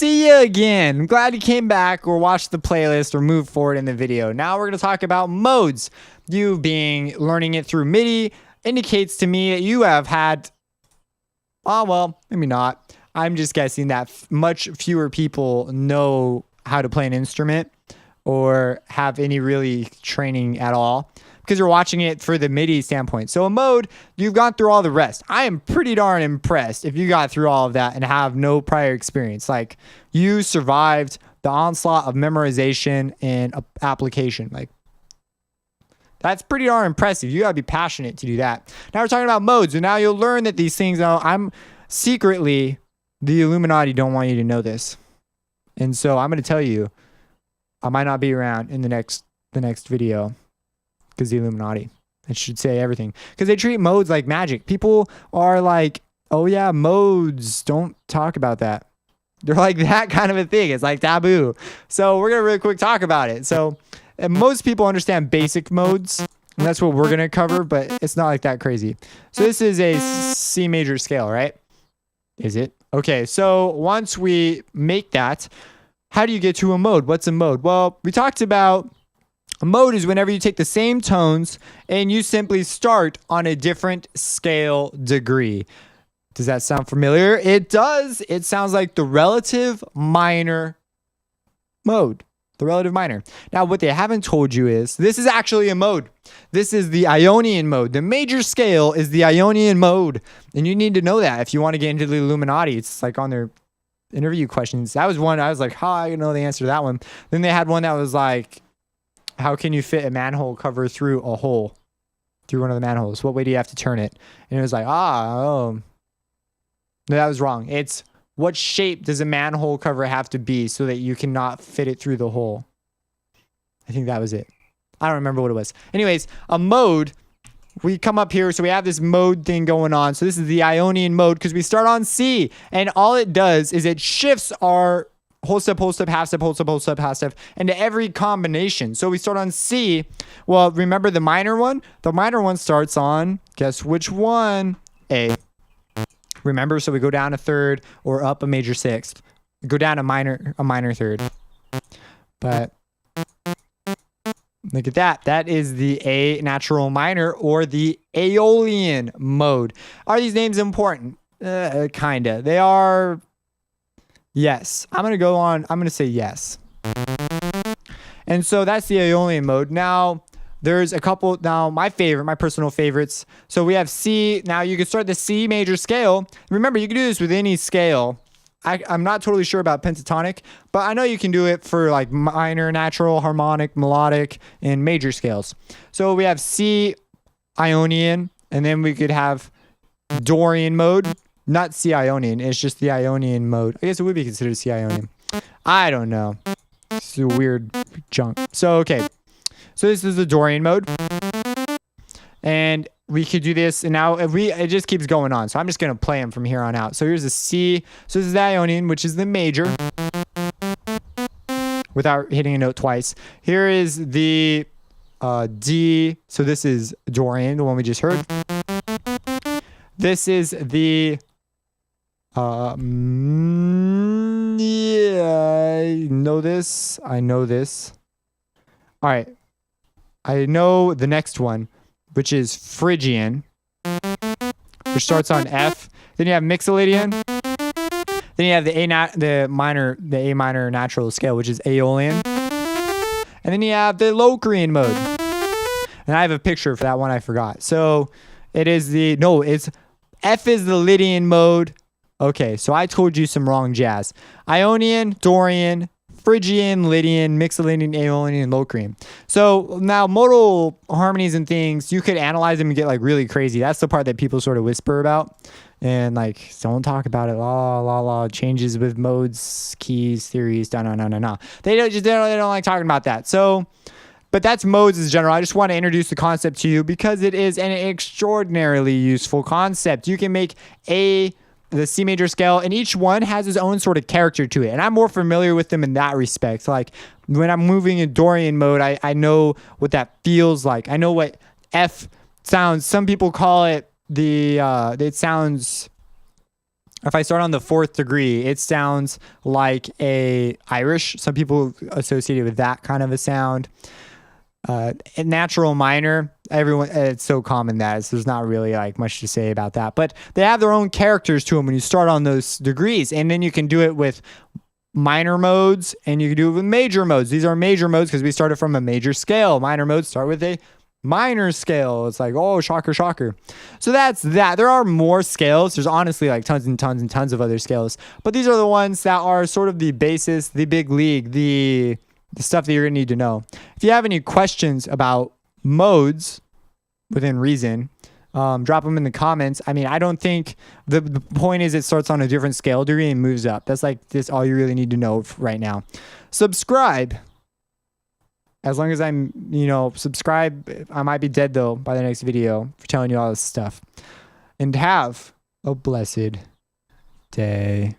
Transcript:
see you again. I'm glad you came back or watched the playlist or moved forward in the video. Now we're going to talk about modes. You being learning it through Midi indicates to me that you have had, oh, well, maybe not. I'm just guessing that much fewer people know how to play an instrument or have any really training at all, because you're watching it for the Midi standpoint. So a mode, you've gone through all the rest. I am pretty darn impressed if you got through all of that and have no prior experience. Like, you survived the onslaught of memorization and application. Like, that's pretty darn impressive. You gotta be passionate to do that. Now we're talking about modes, and now you'll learn that these things, I'm secretly, the Illuminati don't want you to know this. And so I'm gonna tell you, I might not be around in the next video. Because the Illuminati, it should say everything, because they treat modes like magic. People are like, oh yeah, modes, don't talk about that. They're like that kind of a thing. It's like taboo. So we're gonna really quick talk about it. So most people understand basic modes, and that's what we're gonna cover, but it's not like that crazy. So this is a C major scale, right? Is it? Okay, so once we make that, how do you get to a mode? What's a mode? Well, we talked about a mode is whenever you take the same tones and you simply start on a different scale degree. Does that sound familiar? It does. It sounds like the relative minor mode. The relative minor. Now, what they haven't told you is this is actually a mode. This is the Ionian mode. The major scale is the Ionian mode. And you need to know that if you want to get into the Illuminati. It's like on their interview questions. That was one. I was like, I know the answer to that one. Then they had one that was like, how can you fit a manhole cover through a hole? Through one of the manholes. What way do you have to turn it? And it was like, no, that was wrong. It's what shape does a manhole cover have to be so that you cannot fit it through the hole? I think that was it. I don't remember what it was. Anyways, a mode, we come up here. So we have this mode thing going on. So this is the Ionian mode because we start on C. And all it does is it shifts our whole step, half step, whole step, half step, into every combination. So we start on C. Well, remember the minor one? The minor one starts on, guess which one? A. Remember, so we go down a third or up a major sixth. Go down a minor third. But look at that. That is the A natural minor or the Aeolian mode. Are these names important? Kinda. They are. Yes. I'm going to say yes. And so that's the Aeolian mode. Now, there's a couple, my personal favorites. So we have C. Now you can start the C major scale. Remember, you can do this with any scale. I'm not totally sure about pentatonic, but I know you can do it for like minor, natural, harmonic, melodic, and major scales. So we have C Ionian, and then we could have Dorian mode. Not C Ionian, it's just the Ionian mode. I guess it would be considered C Ionian. I don't know. It's a weird junk. So, okay. So this is the Dorian mode. And we could do this, and now it just keeps going on. So I'm just going to play them from here on out. So here's the C. So this is the Ionian, which is the major, without hitting a note twice. Here is the D. So this is Dorian, the one we just heard. This is the yeah, I know this. All right. I know the next one, which is Phrygian, which starts on F. Then you have Mixolydian. Then you have the A minor natural scale, which is Aeolian. And then you have the Locrian mode. And I have a picture for that one I forgot. So it is F is the Lydian mode. Okay, so I told you some wrong jazz. Ionian, Dorian, Phrygian, Lydian, Mixolydian, Aeolian, and Locrian. So now modal harmonies and things, you could analyze them and get like really crazy. That's the part that people sort of whisper about. And like, don't talk about it. Changes with modes, keys, theories. No. They don't like talking about that. So, but that's modes in general. I just want to introduce the concept to you because it is an extraordinarily useful concept. You can make the C major scale, and each one has its own sort of character to it. And I'm more familiar with them in that respect. Like when I'm moving in Dorian mode, I know what that feels like. I know what F sounds. Some people call it it sounds If I start on the 4th degree, it sounds like a Irish. Some people associate it with that kind of a sound. Natural minor, everyone, it's so common that there's not really like much to say about that. But they have their own characters to them when you start on those degrees, and then you can do it with minor modes and you can do it with major modes. These are major modes because we started from a major scale. Minor modes start with a minor scale. It's like, oh, shocker, shocker. So that's that. There are more scales. There's honestly like tons and tons and tons of other scales, but these are the ones that are sort of the basis, the big league, the stuff that you're gonna need to know. If you have any questions about modes within reason, drop them in the comments. I mean, I don't think the point is it starts on a different scale degree and moves up. That's like this all you really need to know right now. Subscribe. As long as I'm, subscribe. I might be dead though by the next video for telling you all this stuff. And have a blessed day.